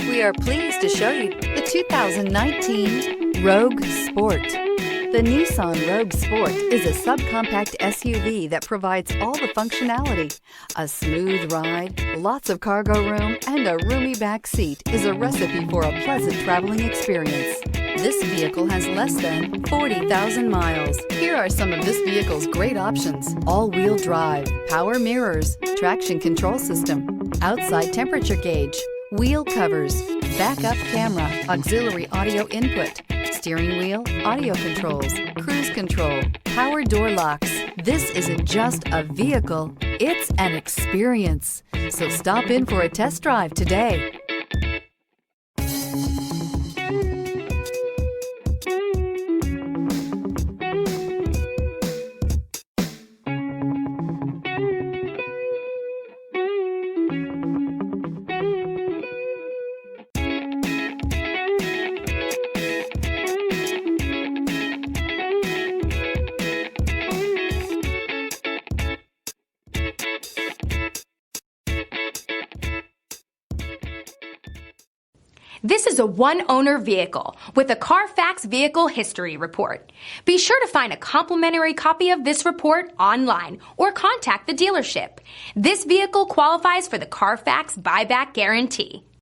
We are pleased to show you the 2019 Rogue Sport. The Nissan Rogue Sport is a subcompact SUV that provides all the functionality. A smooth ride, lots of cargo room, and a roomy back seat is a recipe for a pleasant traveling experience. This vehicle has less than 40,000 miles. Here are some of this vehicle's great options: all-wheel drive, power mirrors, traction control system, outside temperature gauge, wheel covers, backup camera, auxiliary audio input, steering wheel audio controls, cruise control, power door locks. This isn't just a vehicle, it's an experience. So stop in for a test drive today. This is a one-owner vehicle with a Carfax Vehicle History Report. Be sure to find a complimentary copy of this report online or contact the dealership. This vehicle qualifies for the Carfax Buyback Guarantee.